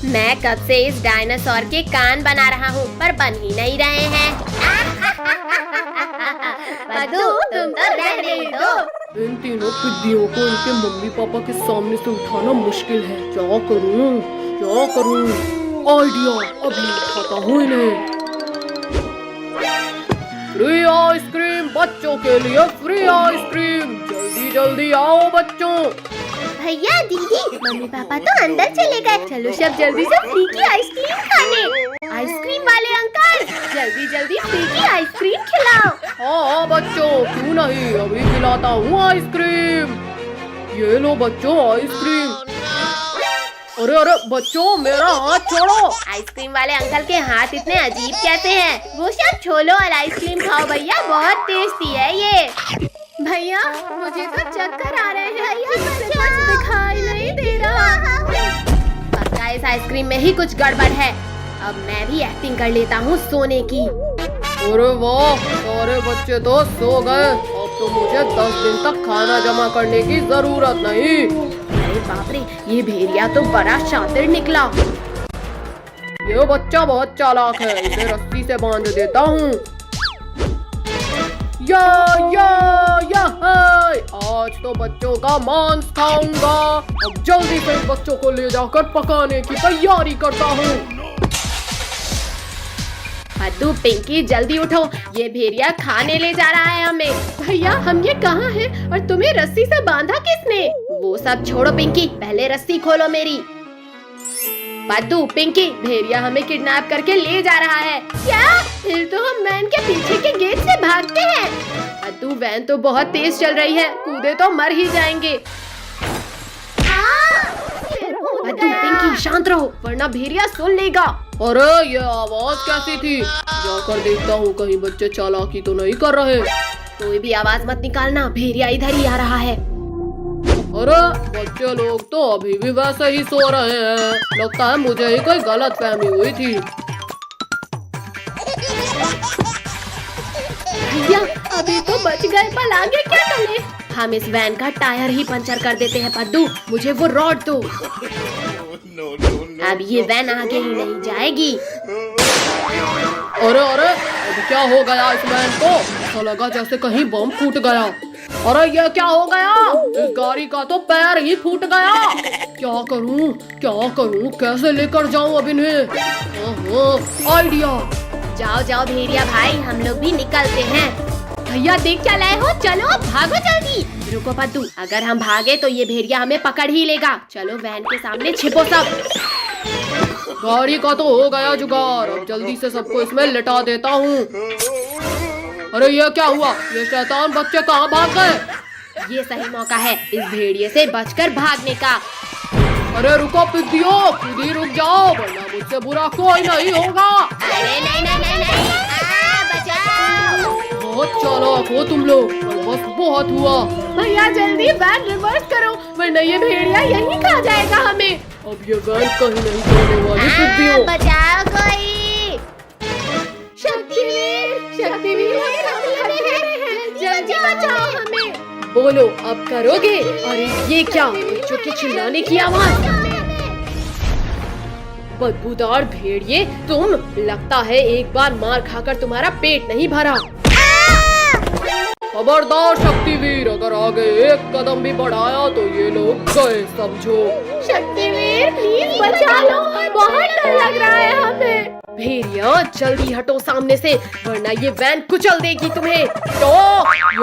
मैं कब से इस डायनासोर के कान बना रहा हूँ पर बन ही नहीं रहे हैं। पद्दू, तुम तो रहने दो। इन तीनों पिद्दियों को इनके मम्मी पापा के सामने से उठाना मुश्किल है। क्या करूँ क्या करूँ? आइडिया, अभी उठाता हूँ इन्हें। फ्री आइसक्रीम बच्चों के लिए, फ्री आइसक्रीम, जल्दी जल्दी आओ बच्चों। भैया दीदी, मम्मी पापा तो अंदर चले गए। चलो सब जल्दी से फ्री की आइसक्रीम खाने। आइसक्रीम वाले अंकल, जल्दी जल्दी फ्री की आइसक्रीम खिलाओ। हाँ बच्चों, क्यों नहीं, अभी खिलाता हूँ आइसक्रीम। ये लो बच्चों आइसक्रीम। अरे अरे बच्चों, मेरा हाथ छोड़ो। आइसक्रीम वाले अंकल के हाथ इतने अजीब कैसे हैं? वो सब छोड़ो और आइसक्रीम खाओ भैया, बहुत टेस्टी है ये। भैया मुझे तो चक्कर आ रहे हैं, कुछ दिखाई नहीं दे रहा। पक्का इस आइसक्रीम में ही कुछ गड़बड़ है। अब मैं भी एक्टिंग कर लेता हूँ सोने की। अरे वाह, सारे बच्चे तो सो गए। अब तो मुझे 10 दिन तक खाना जमा करने की जरूरत नहीं। अरे बाप रे, ये भेड़िया तो बड़ा शातिर निकला। ये बच्चा बहुत चालाक है, इसे रस्सी से बांध देता हूँ। या आज तो बच्चों का मांस खाऊंगा। अब जल्दी से बच्चों को ले जाकर पकाने की तैयारी करता हूँ। पद्दू, पिंकी जल्दी उठो, ये भेड़िया खाने ले जा रहा है हमें। भैया हम ये कहाँ हैं और तुम्हें रस्सी से बांधा किसने? वो सब छोड़ो पिंकी, पहले रस्सी खोलो मेरी। पद्दू, पिंकी, भेड़िया हमें किडनैप करके ले जा रहा है। क्या? फिर तो हम वैन के पीछे के गेट से भागते हैं। पद्दू, वैन तो बहुत तेज चल रही है, कूदे तो मर ही जाएंगे। पद्दू, पिंकी शांत रहो वरना भेड़िया सुन लेगा। अरे ये आवाज कैसी थी? जाकर देखता हूँ कहीं बच्चे चालाकी तो नहीं कर रहे। कोई भी आवाज मत निकालना, भेड़िया इधर ही आ रहा है। अरे बच्चे लोग तो अभी भी वैसे ही सो रहे हैं। लगता है मुझे ही कोई गलत फहमी हुई थी। भैया अभी तो बच गए, पर आगे क्या करें? हम इस वैन का टायर ही पंचर कर देते हैं। पद्दू, मुझे वो रॉड दो। अब ये वैन आगे ही नहीं जाएगी। अरे अरे, अब क्या हो गया इस वैन को? ऐसा लगा जैसे कहीं बम फूट गया। अरे ये क्या हो गया? इस गाड़ी का तो पैर ही फूट गया। क्या करूं, कैसे लेकर जाऊं अब इन्हें? आइडिया। जाओ जाओ भेड़िया भाई, हम लोग भी निकलते हैं। भैया देख क्या लाए हो, चलो भागो जल्दी। रुको पद्दू, अगर हम भागे तो ये भेड़िया हमें पकड़ ही लेगा। चलो वैन के सामने छिपो सब। गाड़ी का तो हो गया जुगाड़, अब जल्दी से सबको इसमें लिटा देता हूँ। अरे ये क्या हुआ? ये शैतान बच्चे कहाँ भाग गए? ये सही मौका है इस भेड़िए से बचकर भागने का। अरे रुको पिद्दियों, खुद ही रुक जाओ वरना मुझसे बुरा कोई नहीं होगा। अरे नहीं, बचाओ। बहुत चालाक हो तुम लोग, बस बहुत हुआ। भैया जल्दी वैन रिवर्स करो वरना ये भेड़िया यहीं खा जाएगा हमें। अब ये वैन कहीं नहीं जाने वाली पिद्दियों। बचाओ कोई। शक्तिवीर, जल्दी बचाओ हमें। बोलो अब करोगे? अरे ये क्या, बच्चों के चिल्लाने की आवाज। बदबूदार भेड़िए तुम, लगता है एक बार मार खाकर तुम्हारा पेट नहीं भरा। खबरदार शक्तिवीर, अगर आगे एक कदम भी बढ़ाया तो ये लोग गए समझो। शक्तिवीर प्लीज बचा लो, बहुत डर लग रहा है हमें। भेड़िया जल्दी हटो सामने से वरना ये वैन कुचल देगी तुम्हें। तो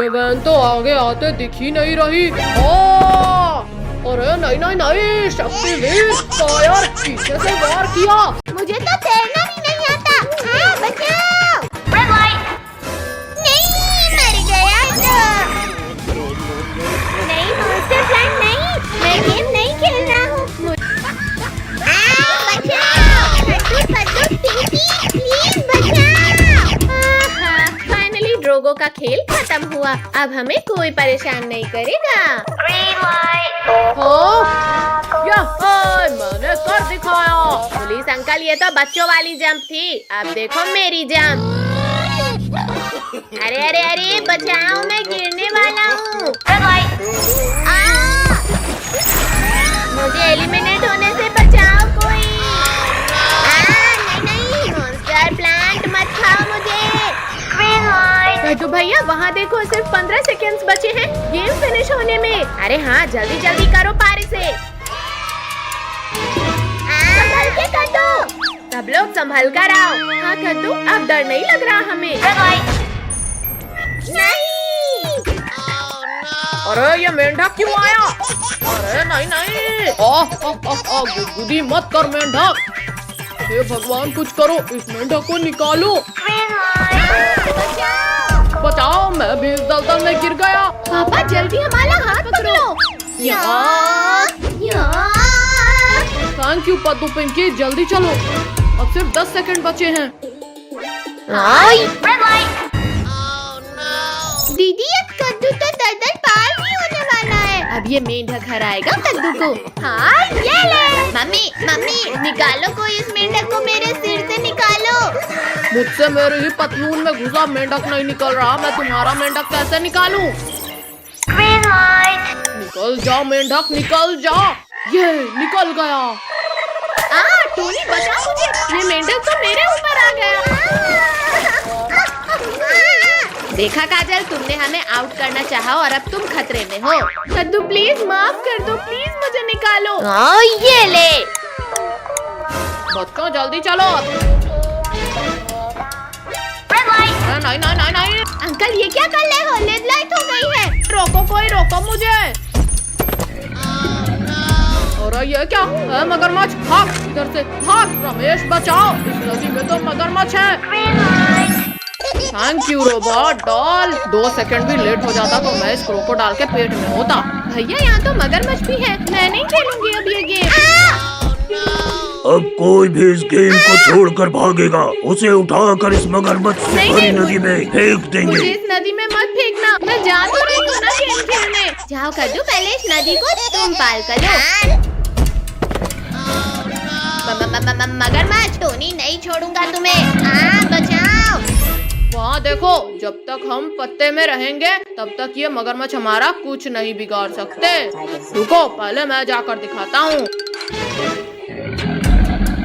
ये वैन तो आगे आते दिख ही नहीं रही। अरे नहीं, शक्तिवीर टायर पीछे से वार किया। मुझे तो तैरना भी नहीं आता। बचाओ। Red light. नहीं, मर गया तो। नहीं मॉन्स्टर फ्रेंड नहीं, मैं गेम नहीं खेल रहा हूँ। फाइनली ड्रोगो का खेल खत्म हुआ। अब हमें कोई परेशान नहीं करेगा। मैंने कर दिखाया। पुलिस अंकल, ये तो बच्चों वाली जंप थी, अब देखो मेरी जंप। अरे बचाओ, मैं गिरने वाला हूँ। मुझे एलिमिनेट होने से बचाओ कोई। 15 सेकेंड्स बचे हैं गेम फिनिश होने में। अरे हाँ, जल्दी जल्दी करो पारी से। संभल के कद्दू, सब लोग संभल कर आओ। हाँ कद्दू, अब डर नहीं लग रहा हमें। नहीं। अरे ये मेंढक क्यों आया? अरे नहीं नहीं, गुदगुदी मत कर मेंढक। हे भगवान कुछ करो, इस मेंढक को निकालो। बचाओ, मैं भी इस दलदल में गिर गया। पापा जल्दी हमारा हाथ पकड़ो। थैंक यू पद्दू पिंकी, जल्दी चलो, अब सिर्फ 10 सेकंड बचे हैं। दीदी ये कद्दू तो दलदल पार नहीं होने वाला है। अब ये मेंढक हराएगा कद्दू को। हाँ ये ले। मम्मी मम्मी निकालो, कोई इस मेंढक को मेरे सिर से निकालो। मुझसे मेरे ही पतलून में घुसा मेंढक नहीं निकल रहा, मैं तुम्हारा मेंढक कैसे निकालूं? निकल जा मेंढक, निकल जा। ये निकल गया। टोनी बचा मुझे, ये मेंढक तो मेरे ऊपर आ गया। देखा काजल, तुमने हमें आउट करना चाहा और अब तुम खतरे में हो। कद्दू प्लीज माफ कर दो, प्लीज मुझे निकालो। ये ले। बच्चों जल्दी चलो। नहीं नहीं नहीं नहीं। अंकल ये क्या कर रहे हो? रेड लाइट हो गई है। रोको, कोई रोको मुझे। अरे ये क्या है? मगरमच्छ, भाग इधर से, भाग। रमेश बचाओ, इस नदी में तो मगरमच्छ है। Thank you robot doll. 2 second भी लेट हो जाता तो मैं इस क्रोकोडाइल के पेट में होता। भैया यहाँ तो मगरमच्छ भी है, मैं नहीं खेलूंगी अब ये गेम। अब कोई भी इस गेम को छोड़कर भागेगा, उसे उठाकर इस मगरमच्छ से भरी नदी में फेंक देंगे। मुझे इस नदी में मत फेंकना, मैं जा तो रही हूँ ना गेम खेलने। जाओ कद्दू, पहले इस नदी को तुम पाल कर लो। मगरमच्छ, टोनी नहीं छोड़ूंगा तुम्हें। बचाओ। वहाँ देखो, जब तक हम पत्ते में रहेंगे तब तक ये मगरमच्छ हमारा कुछ नहीं बिगाड़ सकते। रुको, पहले मैं जाकर दिखाता हूँ।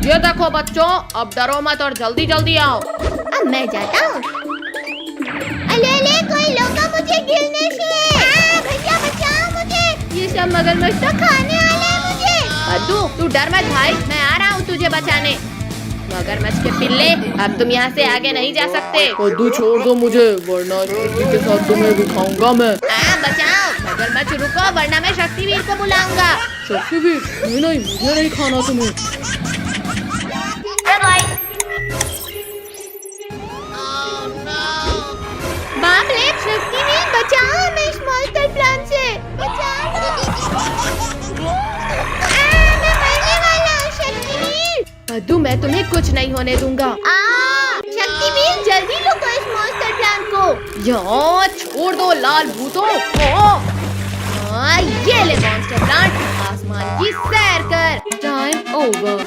ये देखो बच्चों, अब डरो मत और जल्दी जल्दी आओ। अब मैं जाता हूँ। अले कोई लोगा मुझे गिरने से। भैया बचाओ मुझे, ये सब मगरमच्छ तो खाने वाले हैं मुझे। कद्दू तू डर मत भाई, मैं आ रहा हूँ तुझे बचाने। मगरमच्छ के पिल्ले, अब तुम यहाँ से आगे नहीं जा सकते। कद्दू छोड़ दो मुझे, वरना शक्ति के साथ तुम्हें दिखाऊंगा मैं। बचाओ मगरमच्छ, रुको वरना मैं शक्तिवीर को बुलाऊंगा। शक्तिवीर? नहीं नहीं, मुझे नहीं खाना तुम्हें। बाप रे, शक्तिवीर बचाओ हमें इस मॉन्स्टर प्लांट से। बचाओ। मैं मरने वाला हूँ शक्तिवीर। कद्दू मैं तुम्हें कुछ नहीं होने दूंगा। शक्तिवीर जल्दी लुको इस मॉन्स्टर प्लांट को। यहाँ छोड़ दो लाल भूतों। ये ले मॉन्स्टर प्लांट, आसमान की सैर कर। Time over.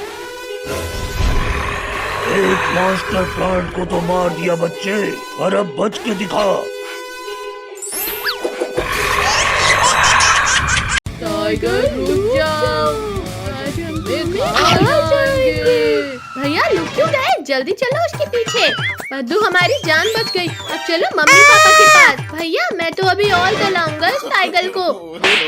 एक मॉन्स्टर प्लांट को तो मार दिया बच्चे, और अब बच के दिखा। टाइगर रुक जाओ, भैया लुक क्यों गए? जल्दी चलो उसके पीछे। कद्दू हमारी जान बच गई। अब चलो मम्मी पापा के पास। भैया मैं तो अभी और जलाऊंगा इस टाइगर को।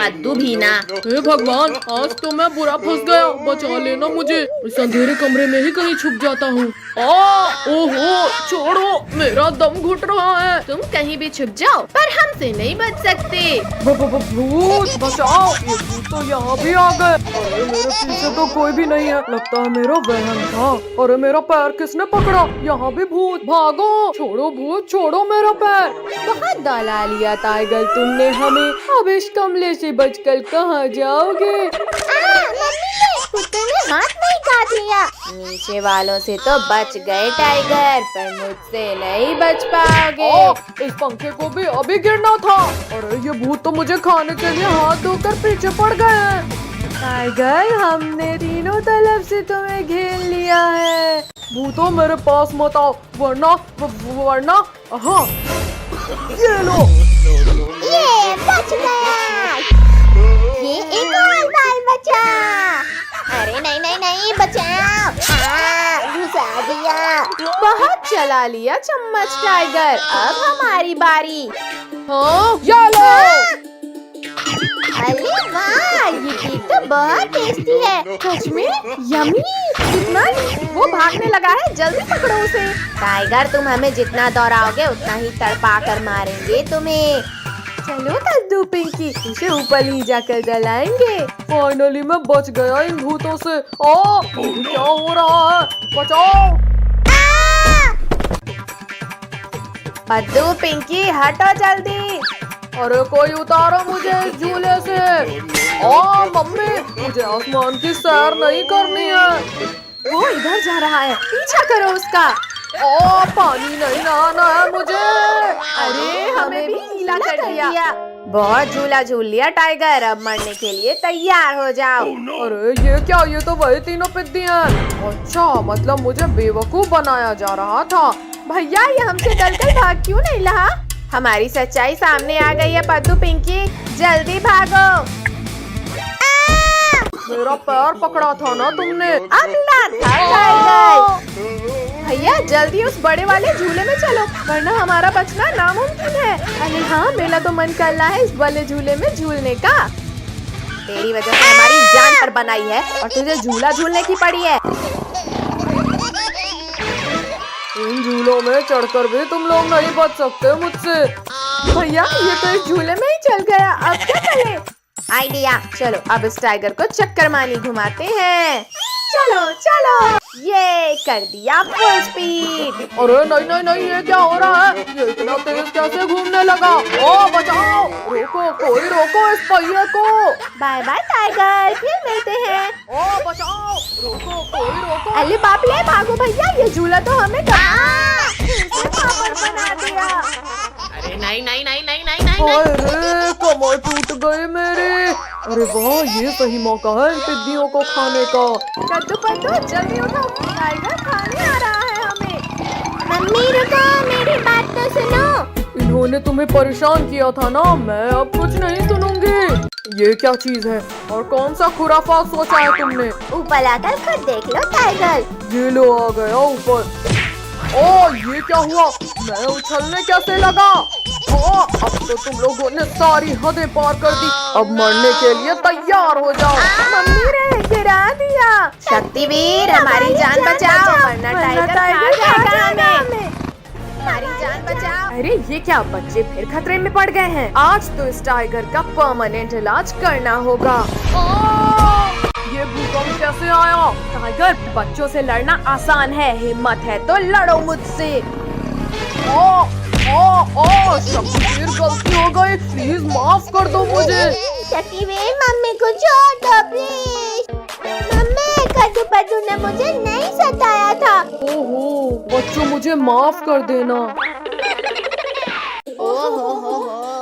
कद्दू भी ना। हे भगवान, आज तो मैं बुरा फंस गया, बचा लेना मुझे। इस अंधेरे कमरे में ही कहीं छुप जाता हूँ। ओहो, छोड़ो, मेरा दम घुट रहा है। तुम कहीं भी छुप जाओ, पर हमसे नहीं बच सकते। भूत बचाओ, ये भूत तो यहाँ भी आ गए। अरे मेरे पीछे तो कोई भी नहीं है, लगता है मेरा वहम था। अरे मेरा पैर किसने पकड़ा? यहाँ भी भूत, भागो। छोड़ो भूत, छोड़ो मेरा पैर। बहुत दौला लिया टाइगर तुमने हमें, अब इस कमरे से बचकर कहाँ जाओगे? कुत्ते ने हाथ नहीं काट लिया। नीचे वालों से तो बच गए टाइगर, पर मुझसे नहीं बच पाओगे। इस पंखे को भी अभी गिरना था। अरे ये भूत तो मुझे खाने के लिए हाथ धोकर पीछे पड़ गए हैं। टाइगर हमने तीनों तरफ से तुम्हें घेर लिया है। भूतों मेरे पास मत आओ, वरना हाँ, ये लो। ये बच गया। ये एक और बाल बचा। अरे नहीं नहीं नहीं, बचाओ। घुसा दिया। बहुत चला लिया चम्मच टाइगर, अब हमारी बारी। हाँ, ये लो। अरे वाह, ये केक तो बहुत टेस्टी है। सच में यम्मी। कितना? वो भागने लगा है, जल्दी पकड़ो उसे। टाइगर, तुम हमें जितना दौड़ाओगे उतना ही तड़पा कर मारेंगे तुम्हें। चलो कद्दू पिंकी, उसे ऊपर ही जाकर जलाएंगे। फाइनली मैं बच गया इन भूतों से। ओ, क्या हो रहा है? बचाओ। कद्दू पिंकी, हटो जल्दी। अरे कोई उतारो मुझे इस झूले से। ओ मम्मी, मुझे आसमान की सैर नहीं करनी है। वो इधर जा रहा है, पीछा करो उसका। ओ पानी नहीं नहाना है मुझे। अरे हमें भी गीला कर दिया। बहुत झूला झूल लिया टाइगर, अब मरने के लिए तैयार हो जाओ। अरे ये क्या, ये तो वही तीनों पिद्दी हैं। अच्छा, मतलब मुझे बेवकूफ बनाया जा रहा था। भैया, ये हमसे डरकर भाग क्यों नहीं रहा? हमारी सच्चाई सामने आ गई है कद्दू पिंकी, जल्दी भागो। मेरा पैर पकड़ा था ना तुमने। अब लात टाइगर। भैया, जल्दी उस बड़े वाले झूले में चलो, वरना हमारा बचना नामुमकिन है। अरे हाँ, मेरा तो मन कर रहा है इस वाले झूले में झूलने का। तेरी वजह से हमारी जान पर बनाई है और तुझे झूला झूलने की पड़ी है। इन झूलों में चढ़कर भी तुम लोग नहीं बच सकते मुझसे। भैया, ये तो इस झूले में ही चल गया, अब क्या करें? आइडिया, चलो अब इस टाइगर को चक्कर मानी घुमाते हैं। चलो चलो, ये कर दिया फुल स्पीड। अरे नहीं नहीं नहीं, ये क्या हो रहा है? ये इतना तेज कैसे घूमने लगा? ओ बचाओ, रोको, कोई रोको इस पहिए को। बाय बाय टाइगर, फिर मिलते हैं। ओ बचाओ, रोको, कोई रोको। अरे बाप रे, भागो भैया, ये झूला तो हमें पापड़ बना दिया। अरे नहीं नहीं नहीं नहीं नहीं नहीं अरे कमर टूट गई मेरी। अरे वाह, ये सही मौका है इन टिड्डियों को खाने का। कद्दू पद्दू, जल्दी उठो, टाइगर खाने आ रहा है हमें। मम्मी रुको, मेरी बात तो सुनो। इन्होंने तुम्हें परेशान किया था ना, मैं अब कुछ नहीं सुनूंगी। ये क्या चीज है और कौन सा खुराफात सोचा है तुमने? ऊपर आकर खुद देख लो टाइगर। ये लो, आ गया ऊपर। ओ ये क्या हुआ? मैं उछलने कैसे लगा? ओ अब तो तुम लोगों ने सारी हदें पार कर दी। अब मरने के लिए तैयार हो जाओ। मम्मी रे, गिरा दिया। शक्तिवीर, हमारी जान बचाओ, वरना टाइगर खा जाएगा हमें। हमारी जान बचाओ। अरे ये क्या, बच्चे फिर खतरे में पड़ गए हैं। आज तो इस टाइगर का परमानेंट इलाज करना होगा। ये भूकंप कैसे आया? टाइगर, बच्चों से लड़ना आसान है, हिम्मत है तो लड़ो मुझसे। शक्तिवीर, गलती हो गई, प्लीज माफ कर दो मुझे। शक्तिवीर, मम्मी को छोड़ दो प्लीज। मम्मी, कद्दू पद्दू ने मुझे नहीं सताया था। ओहो बच्चों, मुझे माफ कर देना।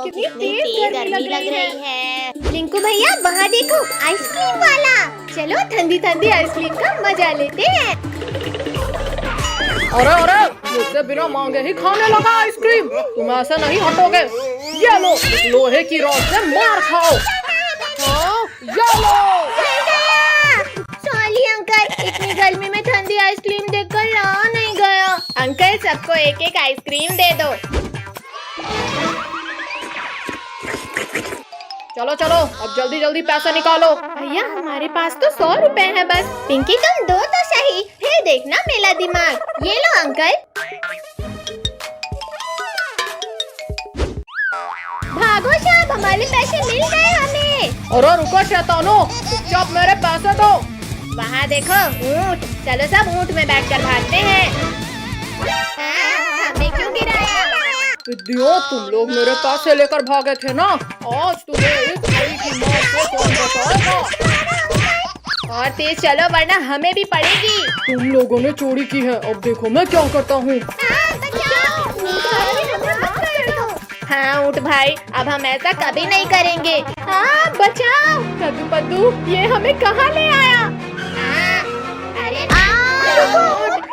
कितनी तेज गर्मी लग रही है। लिंकू भैया, वहाँ देखो, आइसक्रीम वाला। चलो ठंडी ठंडी आइसक्रीम का मजा लेते हैं। अरे अरे, मुझसे बिना मांगे ही खाने लगा आइसक्रीम। तुम ऐसे नहीं हटोगे। ये लो, लोहे की रॉड से मार खाओ। हाँ, ये लो। सॉरी अंकल, इतनी गर्मी में ठंडी आइसक्रीम देखकर रहा नहीं गया। अंकल, सबको एक एक आइसक्रीम दे दो। चलो चलो, अब जल्दी जल्दी पैसा निकालो। भैया, हमारे पास तो 100 रुपए है बस। पिंकी, तुम दो तो सही, फिर देखना मेरा दिमाग। ये लो अंकल। भागो साहब, हमारे पैसे मिल गए हमें। अरे रुको शैतानो, चुपचाप मेरे पैसे दो। वहाँ देखो ऊँट, चलो सब ऊँट में बैठकर भागते हैं। हमें क्यों गिराया? इडियोट, तुम लोग मेरे पैसे लेकर भागे थे ना। आज तुम्हें इस घड़ी की मौत को कौन बचाएगा? और तेज चलो, वरना हमें भी पड़ेगी। तुम लोगों ने चोरी की है, अब देखो मैं क्या करता हूँ। हाँ ऊँट भाई, अब हम ऐसा कभी नहीं करेंगे। हाँ बचाओ। कद्दू पद्दू, ये हमें कहाँ ले आया? अरे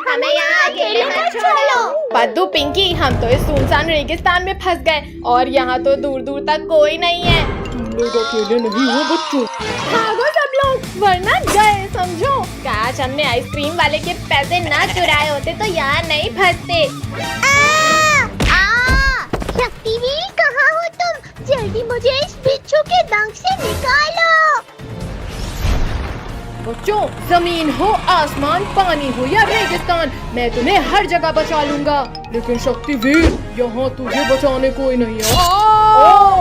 हमें यहाँ अकेले मत छोड़ो। पद्दू पिंकी, हम तो इस सुनसान रेगिस्तान में फंस गए और यहाँ तो दूर दूर तक कोई नहीं है। तुम लोग अकेले नहीं हो बच्चों। भागो सब लोग। वरना गए समझो। काश हमने आइसक्रीम वाले के पैसे ना चुराए होते तो यहाँ नहीं फंसते। शक्तिवीर कहाँ हो तुम? जल्दी मुझे इस बिच्छू के दंश से निकालो। बच्चों, जमीन हो आसमान, पानी हो या रेगिस्तान, मैं तुम्हें हर जगह बचा लूंगा। लेकिन शक्तिवीर, यहाँ तुझे बचाने कोई नहीं है।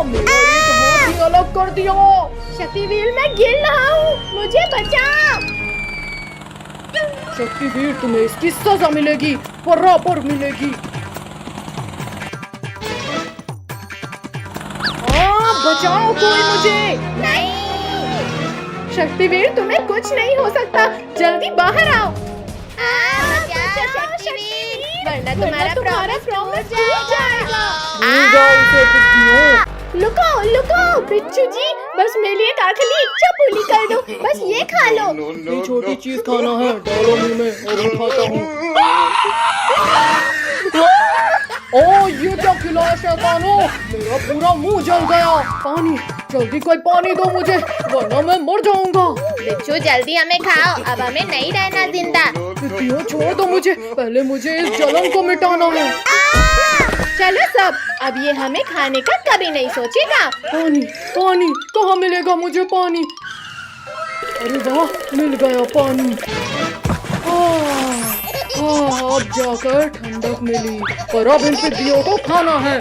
मेरा एक हाथ ही अलग कर दिया। शक्तिवीर, मैं गिर रहा हूँ, मुझे बचाओ। शक्तिवीर, तुम्हें इसकी सजा मिलेगी, बराबर मिलेगी। बचाओ कोई मुझे। नहीं शक्तिवीर, तुम्हें कुछ नहीं हो सकता, जल्दी बाहर आओ। बचाओ शक्तिवीर, वरना तुम्हारा प्रॉमिस टूट जाएगा। लुको लुको बिच्छू जी, बस मेरे लिए एक आखिरी इच्छा पूरी कर दो, बस ये खा लो। ये छोटी चीज खाना है, डालो मुंह में और मैं खाता हूँ। ओ, ये क्या खिलाया शैतानों, मेरा पूरा मुंह जल गया। पानी, जल्दी कोई पानी दो मुझे, वरना मैं मर जाऊंगा। बिच्छू, जल्दी हमें खाओ, अब हमें नहीं रहना जिंदा। तितलियों, छोड़ दो मुझे, पहले मुझे इस जलन को मिटाना है। चलो सब, अब ये हमें खाने का कभी नहीं सोचेगा। पानी, पानी, कहाँ मिलेगा मुझे पानी? अरे वाह, मिल गया पानी। अब जाकर ठंडक मिली, पर अब इन तितलियों को खाना है।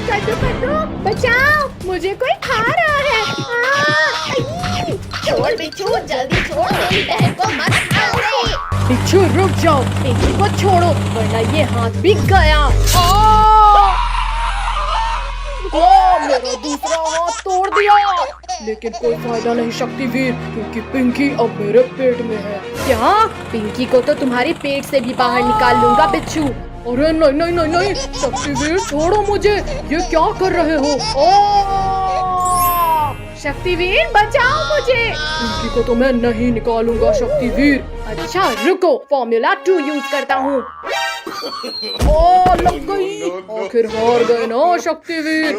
कद्दू कद्दू, बचाओ, मुझे कोई खा रहा है। छोड़ बिच्छू, जल्दी छोड़, मेरी बहन को मत खाओ रे। बिच्छू रुक जाओ, पिंकी को छोड़ो, वरना ये हाथ भी गया। मेरा दूसरा हाथ तोड़ दिया, लेकिन कोई फायदा नहीं शक्तिवीर, क्योंकि पिंकी अब मेरे पेट में है। क्या? पिंकी को तो तुम्हारे पेट से भी बाहर निकाल लूंगा बिच्छू। अरे नहीं नहीं नहीं नहीं, शक्तिवीर छोड़ो मुझे, ये क्या कर रहे हो? शक्तिवीर, बचाओ मुझे। पिंकी को तो मैं नहीं निकालूंगा शक्तिवीर। अच्छा रुको, फॉर्मूला 2 यूज करता हूँ। लग गई, आखिर हार गए ना शक्तिवीर।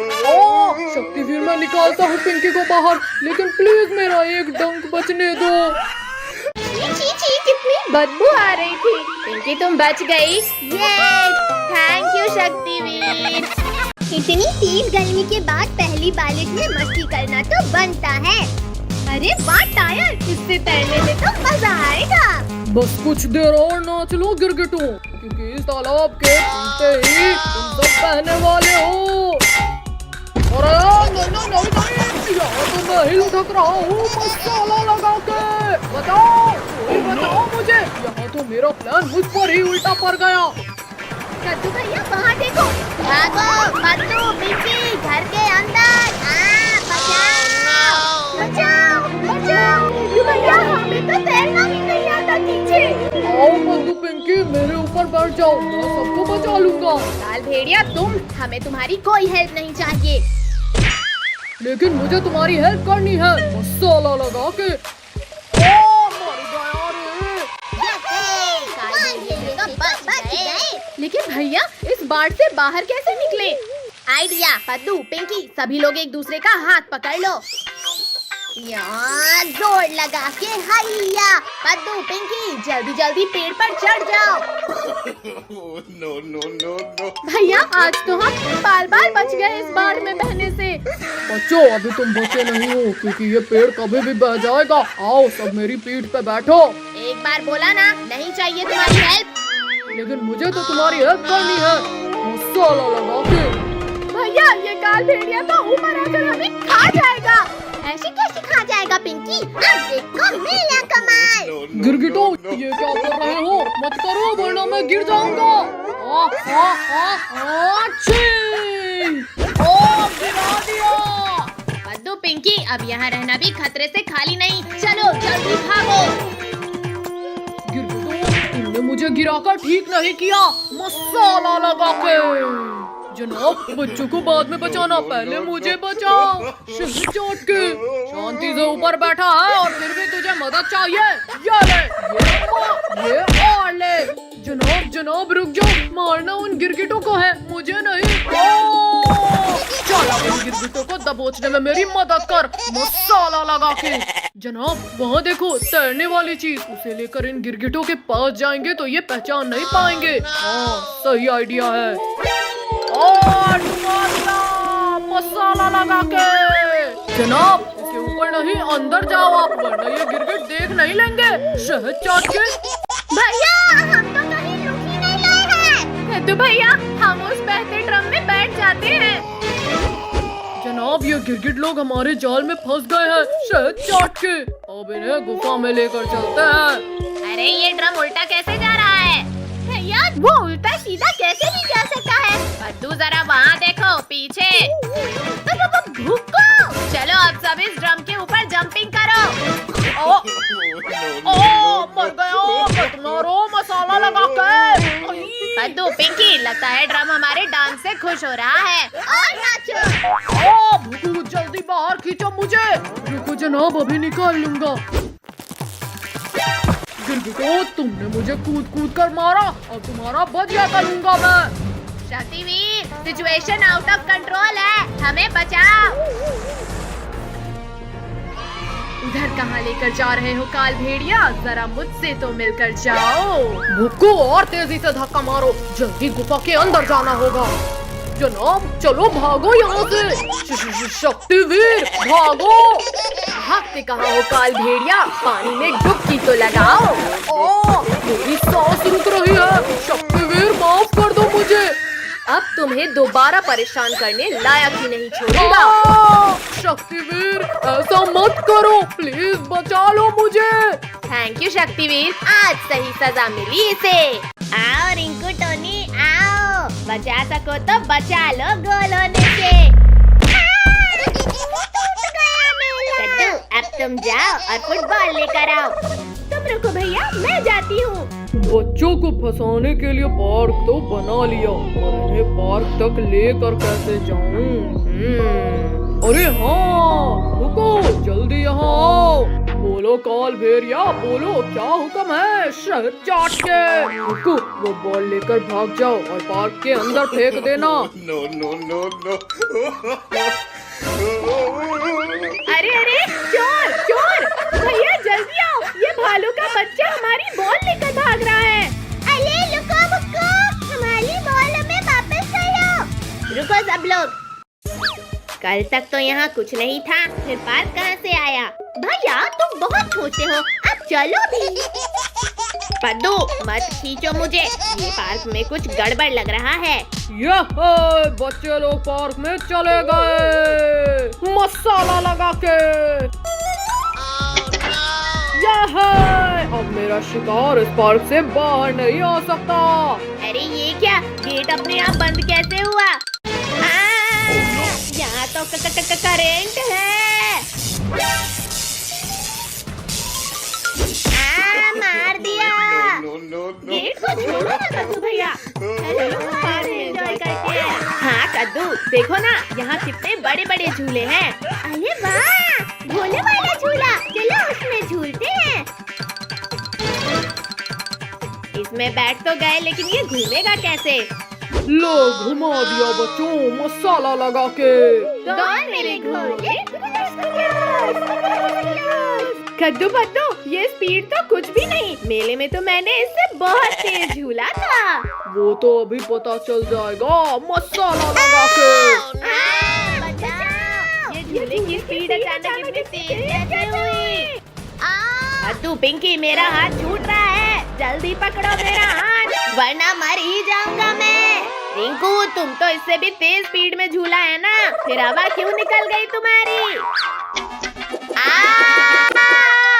शक्तिवीर, मैं निकालता हूँ पिंकी को बाहर, लेकिन प्लीज मेरा एक डंक बचने दो। छी छी, कितनी बदबू आ रही थी। पिंकी, तुम बच गई। Thank you Shaktiveer. इतनी तेज गर्मी के बाद पहली बारिश में मस्ती करना तो बनता है। अरे वाह टायर, इससे तैरने में तो मजा आएगा। बस कुछ देर और नाच लो गिरगिटों, क्योंकि इस तालाब के टूटते ही तुम सब बहने वाले हो। अरे नहीं, यहाँ तो मैं ही लुढ़क रहा हूँ मसाला लगा के। बताओ, कोई बताओ मुझे, यहाँ तो मेरा प्लान मुझ पर ही उल्टा पड़ गया। कद्दू भैया वहाँ देखो, भागो कद्दू, पीछे घर के अंदर। बचाओ बचाओ बचाओ भैया, हमें तो तैरना भी नहीं आता पीछे। आओ कद्दू पिंकी, मेरे ऊपर बैठ जाओ, मैं सबको बचा लूंगा। लाल भेड़िया, हमें तुम्हारी कोई हेल्प नहीं चाहिए। लेकिन मुझे तुम्हारी हेल्प करनी है, मसाला लगा के। लेकिन भैया, इस बाढ़ से बाहर कैसे निकले? आइडिया, पद्दू, पिंकी, सभी लोग एक दूसरे का हाथ पकड़ लो। जोर लगा के हैया। पद्दू, पिंकी, जल्दी जल्दी पेड़ पर चढ़ जाओ। भैया, आज तो हम बाल बाल बच गए इस बाढ़ में बहने से। बच्चों, अभी तुम बचे नहीं हो, क्योंकि ये पेड़ कभी भी बह जाएगा। आओ सब मेरी पीठ पे बैठो। एक बार बोला ना, नहीं चाहिए तुम्हारी हेल्प। लेकिन मुझे तो तुम्हारी हेल्प करनी है, मसाला लगा के। भैया, ये काल भेड़िया तो ऊपर आकर हमें खा जाएगा। ऐसे कैसे खा जाएगा पिंकी? अब देखो मेरा कमाल। गिरगिटो, ये क्या कर रहे हो? मत करो, वरना मैं गिर जाऊंगा। गिरा दिया। पद्दू, पिंकी, अब यहाँ रहना भी खतरे से खाली नहीं। चलो जल्दी भागो। गिरगिटो, तुमने मुझे गिराकर ठीक नहीं किया, मसाला लगा के। जनाब, बच्चों को बाद में बचाना, पहले मुझे बचाओ। शहर चोट के शांति से ऊपर बैठा है और फिर भी तुझे मदद चाहिए। ये ले, ये और ले। जनाब जनाब रुक जाओ, मारना उन गिरगिटों को है, मुझे नहीं। चला गिरगिट गिरगिटों को दबोचने में मेरी मदद कर मसाला लगा के। जनाब वहाँ देखो तैरने वाली चीज, उसे लेकर इन गिरगिटों के पास जाएंगे तो ये पहचान नहीं पाएंगे। हाँ सही आइडिया है। और मसाला लगा के। जनाब इसके ऊपर नहीं, अंदर जाओ आप, वरना ये गिरगिट देख नहीं लेंगे। शहद चाट के। भैया हम तो कहीं रुक ही नहीं रहे हैं। कद्दू भैया हम उस बहते ड्रम में बैठ जाते हैं। जनाब ये गिरगिट लोग हमारे जाल में फंस गए हैं शहद चाट के। अब इन्हें गुफा में लेकर चलते हैं। अरे ये ड्रम उल्टा कैसे जा रहा है? भैया वो उल्टा सीधा कैसे भी जा सकता है? कद्दू जरा वहाँ देखो पीछे। भूखो। चलो अब सब इस ड्रम के ऊपर जंपिंग करो। ओ मर गया, मत मारो मसाला लगा के। कद्दू पिंकी लगता है ड्रम हमारे डांस से खुश हो रहा है। और नाचो। भुकू जल्दी बाहर खींचो मुझे। रुको जनाब अभी निकाल लूंगा। गिरगिटो तुमने मुझे कूद कूद कर मारा, और तुम्हारा बजिया करूंगा मैं। Shaktiveer situation out of control है, हमें बचाओ। उधर कहाँ लेकर जा रहे हो काल भेड़िया? जरा मुझसे तो मिलकर जाओ। भुक्कू और तेजी से धक्का मारो, जल्दी गुफा के अंदर जाना होगा। जनाब चलो भागो यहाँ से। शक्तिवीर भागो। भागते कहाँ हो काल भेड़िया? पानी में डुबकी तो लगाओ। मेरी सांस रुक रही है। शक्तिवीर माफ कर दो मुझे। अब तुम्हें दोबारा परेशान करने लायक ही नहीं छोड़ूंगा। शक्तिवीर ऐसा मत करो, प्लीज बचा लो मुझे। थैंक यू शक्तिवीर, आज सही सजा मिली इसे। आओ रिंकू टोनी आओ, बचा सको तो बचा लो गोल होने से। कद्दू अब तुम जाओ और फुटबॉल लेकर आओ। तुम रुको भैया, मैं जाती हूँ। बच्चों को फंसाने के लिए पार्क तो बना लिया, और इन्हें पार्क तक लेकर कैसे जाऊं? अरे हाँ रुको, जल्दी यहाँ आओ। बोलो काल भेड़िया, बोलो क्या हुक्म है? शहद चाट के। रुको वो बॉल लेकर भाग जाओ और पार्क के अंदर फेंक देना। अरे अरे चोर चोर, भैया जल्दी आओ, ये भालू का बच्चा हमारी बॉल लेकर भाग रहा है। अरे लुको बुक्को, हमारी बॉल हमें वापस करो। रुको सब लोग, कल तक तो यहाँ कुछ नहीं था, फिर पार्क कहाँ से आया? भैया तुम बहुत छोटे हो, अब चलो भी। पद्दू मत खींचो मुझे, ये पार्क में कुछ गड़बड़ लग रहा है। यह बच्चे लोग पार्क में चले गए मसाला लगा के। यह अब मेरा शिकार इस पार्क से बाहर नहीं आ सकता। अरे ये क्या, गेट अपने आप बंद कैसे हुआ? यहाँ तो करेंट है। मार दिया। गेट को छोड़ो ना कद्दू भैया, पार्क में एंजॉय करते हैं। हाँ कद्दू देखो ना, यहाँ कितने बड़े बड़े झूले हैं। अरे वाह, भोले वाला झूला, चलो उसमें झूलते हैं। इसमें बैठ तो गए, लेकिन ये घूमेगा कैसे? लो घुमा दिया बच्चों मसाला लगा के। कौन मेरे घोड़े? कद्दू पद्दू ये स्पीड तो कुछ भी नहीं, मेले में तो मैंने इससे बहुत तेज झूला था। वो तो अभी पता चल जाएगा मसाला लगा के। ये झूले की स्पीड अचानक इतनी तेज कैसे हुई? कद्दू पिंकी मेरा हाथ छूट रहा है, जल्दी पकड़ो मेरा हाथ, वरना मर ही जाऊंगा मैं। रिंकू तुम तो इससे भी तेज स्पीड में झूला है ना, फिर हवा क्यों निकल गई तुम्हारी?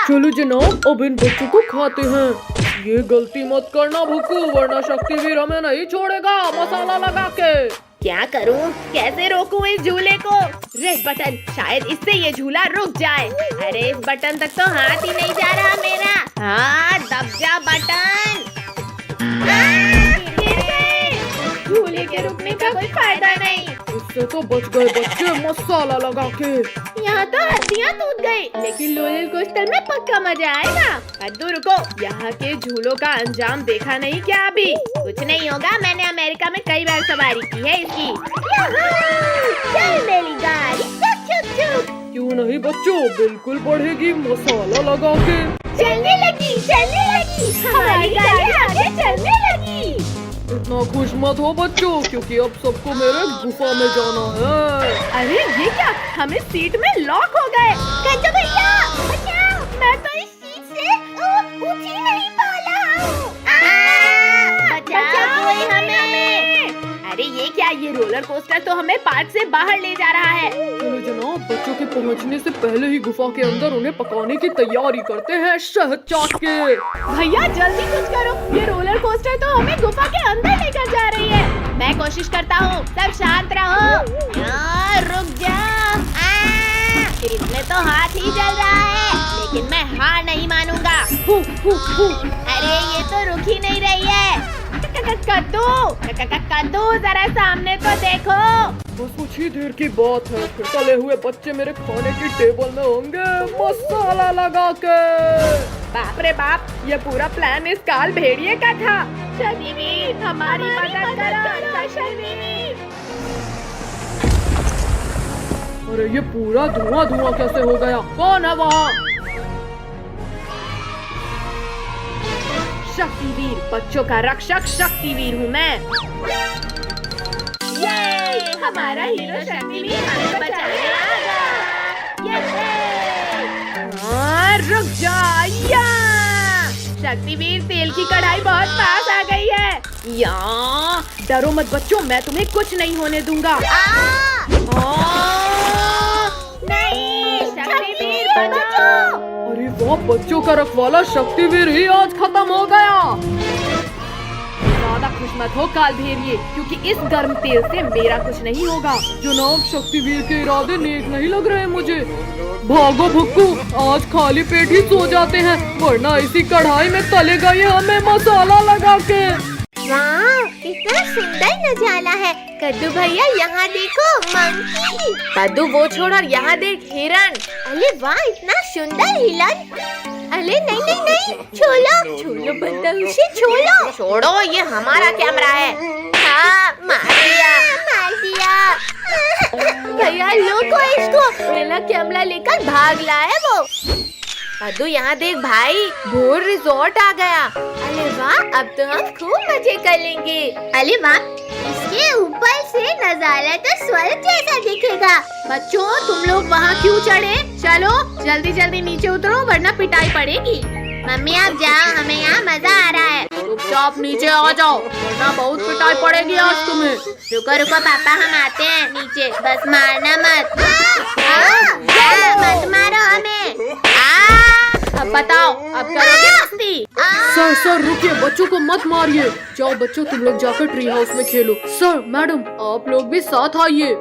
चलो जनाब अब इन बच्चों को खाते हैं। ये गलती मत करना भुक्कू, वरना शक्तिवीर हमें नहीं छोड़ेगा मसाला लगा के। क्या करूं, कैसे रोकूं इस झूले को? रेड बटन, शायद इससे ये झूला रुक जाए। अरे इस बटन तक तो हाथ ही नहीं जा रहा मेरा। हाँ दब जा बटन। झूले के रुकने का कोई फायदा नहीं। इससे तो बच गए बच्चे मसाला लगा के। यहाँ तो हड्डियाँ टूट गई, लेकिन रोलर कोस्टर में पक्का मजा आएगा। कद्दू रुको, यहाँ के झूलों का अंजाम देखा नहीं क्या अभी? कुछ नहीं होगा, मैंने अमेरिका में कई बार सवारी की है इसकी। चल मेरी गाड़ी, चुक चुक चुक। क्यों नहीं बच्चों, बिल्कुल बढ़ेगी मसाला लगा के। चलने लगी हमारी गाड़ी आगे चलने लगी। इतना खुश मत हो बच्चों, क्योंकि अब सबको मेरे गुफा में जाना है। अरे ये क्या, हमें सीट में लॉक हो गए। कद्दू भैया बचाओ, मैं तो इस सीट से उठ ही नहीं पा रहा हूँ। बचाओ कोई हमें। अरे ये क्या, ये रोलर कोस्टर तो हमें पार्क से बाहर ले जा रहा है। चलो जनाब, बच्चों के पहुंचने से पहले ही गुफा के अंदर उन्हें पकाने की तैयारी करते हैं शहद चाट के। भैया जल्दी कुछ करो, ये रोलर कोस्टर तो हमें गुफा के अंदर लेकर जा रही है। मैं कोशिश करता हूँ, सब शांत रहो। यार रुक जा, इसमें तो हाथ ही जल रहा है, लेकिन मैं हार नहीं मानूंगा। अरे ये तो रुक ही नहीं रही है। कद्दू जरा सामने तो देखो। बस कुछ ही देर की बात है, फिर तले हुए बच्चे मेरे खाने की टेबल में होंगे मसाला लगा के। बाप रे बाप, ये पूरा प्लान इस काल भेड़िए का था। शनिवीर हमारी मदद करो, शनिवीर। अरे ये पूरा धुआं धुआं कैसे हो गया? कौन है वहाँ? शक्तिवीर, बच्चों का रक्षक शक्तिवीर हूँ मैं। ये हमारा हीरो शक्तिवीर हमें बचाने आ गया। रुक जा, या शक्तिवीर, तेल की कढ़ाई बहुत पास आ गई है। या डरो मत बच्चों, मैं तुम्हें कुछ नहीं होने दूंगा। नहीं, शक्तिवीर बचाओ। अरे वाह, बच्चों का रखवाला शक्तिवीर ही आज खत्म हो गया। ज्यादा खुश मत हो काल भेड़िए, क्योंकि इस गर्म तेल से मेरा कुछ नहीं होगा। जनाब, शक्तिवीर के इरादे नेक नहीं लग रहे मुझे। भागो भुक्कू, आज खाली पेट ही सो जाते हैं, वरना इसी कढ़ाई में तलेगा ये हमें मसाला लगा के। वाह, कितना सुंदर नजारा है। कद्दू भैया यहाँ देखो, मंकी। कद्दू वो छोड़ और यहाँ देख, हिरन। अरे वाह, इतना सुंदर हिरन। अरे नहीं नहीं नहीं, छोड़ो छोड़ो बदतमीजी, छोड़ो छोड़ो, ये हमारा कैमरा है। हाँ, मार दिया। भैया लोगो इसको, मेरा कैमरा लेकर भाग लाया वो। कद्दू यहाँ देख भाई, भोर रिजॉर्ट आ गया। अरे वाह, अब तो हम खूब मजे कर लेंगे। अरे वाह, इसके ऊपर से नजारा तो स्वर्ग जैसा दिखेगा। बच्चों, तुम लोग वहाँ क्यों चढ़े? चलो जल्दी जल्दी नीचे उतरो, वरना पिटाई पड़ेगी। मम्मी आप जाओ, हमें यहाँ मजा आ रहा है। चुपचाप नीचे आ जाओ, वरना बहुत पिटाई पड़ेगी आज तुम्हें। रुको रुको पापा, हम आते हैं नीचे, बस मारना मत। मत मारो हमें। अब बताओ, अब करोगे मस्ती? सर रुकिए, बच्चों को मत मारिए। जाओ बच्चों, तुम लोग जाकर ट्री हाउस में खेलो। सर मैडम, आप लोग भी साथ आइए।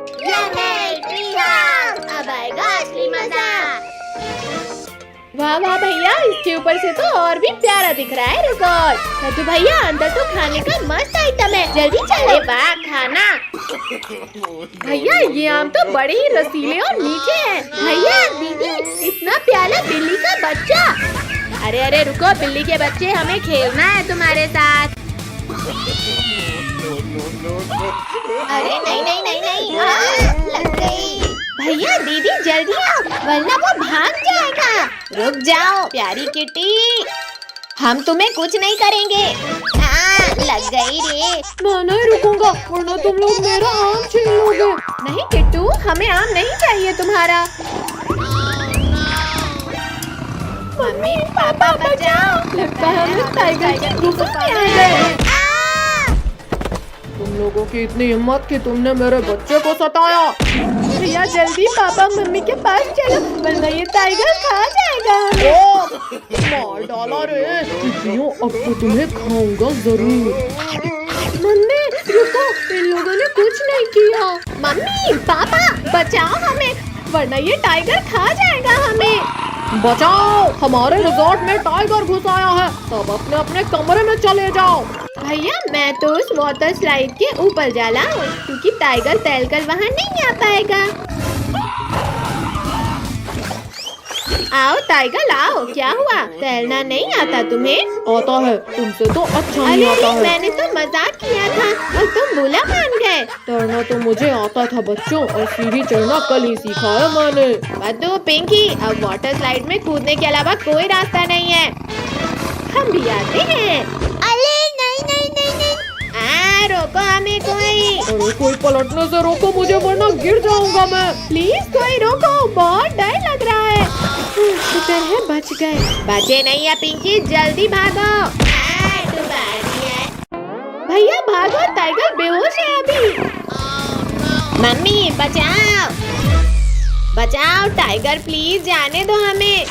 अब आएगा असली मजा। वाह वाह भैया, इसके ऊपर से तो और भी प्यारा दिख रहा है रिजॉर्ट। कद्दू भैया, अंदर तो खाने का मस्त आइटम है, जल्दी चलो। वाह, खाना। भैया ये आम तो बड़े ही रसीले और मीठे हैं। भैया दीदी, इतना प्यारा बिल्ली का बच्चा। अरे अरे रुको, बिल्ली के बच्चे, हमें खेलना है तुम्हारे साथ। अरे नहीं नहीं नहीं नहीं, लग गई। भैया दीदी जल्दी आओ, वरना वो भाग जाएगा। रुक जाओ प्यारी किटी, हम तुम्हें कुछ नहीं करेंगे। लग गई रे। मैं नहीं रुकूंगा, वरना तुम लोग मेरा आम छीन लोगे। नहीं किट्टू, हमें आम नहीं चाहिए तुम्हारा। मम्मी पापा बचाओ, लगता है हम इस टाइगर की गुफा में आ गए। तुम लोगों की इतनी हिम्मत कि तुमने मेरे बच्चे को सताया। भैया जल्दी पापा मम्मी के पास चलो, वरना ये टाइगर खा जाएगा हमें। मार डाला रे। दीदियों, अब तो तुम्हें खाऊंगा जरूर। मम्मी रुको, इन लोगों ने कुछ नहीं किया। मम्मी पापा बचाओ हमें, वरना ये टाइगर खा जाएगा हमें। बचाओ, हमारे रिजॉर्ट में टाइगर घुस आया है, सब अपने अपने कमरे में चले जाओ। भैया मैं तो उस वाटर स्लाइड के ऊपर जा रहा हूँ, क्योंकि टाइगर तैरकर वहाँ नहीं आ पाएगा। आओ टाइगर आओ, क्या हुआ? तैरना नहीं आता तुम्हें? आता है, तुमसे तो अच्छा नहीं अरे आता है। मैंने तो मजाक किया था और तुम बुरा मान गए। तैरना तो मुझे आता था बच्चों, और सीढ़ी चढ़ना कल ही सीखा है मैंने। बद्दू पिंकी, अब वाटर स्लाइड में कूदने के अलावा कोई रास्ता नहीं है। हम भी आते हैं। अरे नहीं नहीं नहीं नहीं। रोको हमें कोई। अरे कोई पलटने से रोको मुझे, वरना गिर जाऊंगा मैं। प्लीज कोई रोको, बहुत डर लग रहा है। शुक्र है बच गए। बचे नहीं है पिंकी, जल्दी भागो। भैया भागो, टाइगर बेहोश है अभी। मम्मी बचाओ बचाओ, टाइगर प्लीज जाने दो हमें।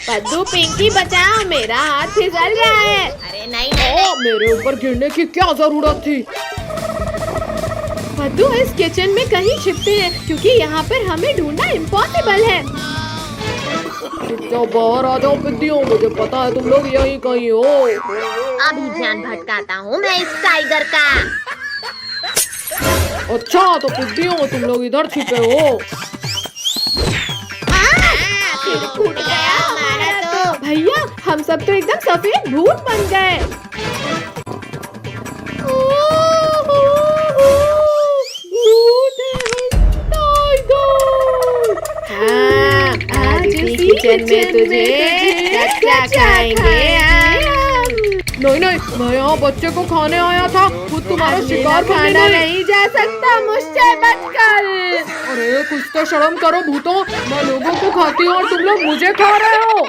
पद्दू पिंकी बचाओ, मेरा हाथ फिसल रहा है। अरे नहीं नहीं ओ, मेरे ऊपर गिरने की क्या जरूरत थी? पद्दू इस किचन में कहीं छिपते हैं, क्योंकि यहाँ पर हमें ढूंढना इम्पॉसिबल है। चुपचाप बाहर आ जाओ पिद्दियों, मुझे पता है तुम लोग यहीं कहीं हो। अभी ध्यान भटकाता हूँ मैं इस टाइगर का। अच्छा तो पिद्दियों तुम लोग इधर छिपे हो। फिर फूट गया हमारा तो। भैया हम सब तो एकदम सफेद भूत बन गए। भूत है हम, टाइगर। हाँ, आज इसी किचन में तुझे कच्चा खाएंगे हम। नहीं नहीं, मैं यहाँ बच्चे को खाने आया था, खुद तुम्हारा शिकार करने खाना नहीं। नहीं जा सकता मुझसे बचकर। अरे कुछ तो शर्म करो भूतों, मैं लोगों को खाती हूँ और तुम लोग मुझे खा रहे हो।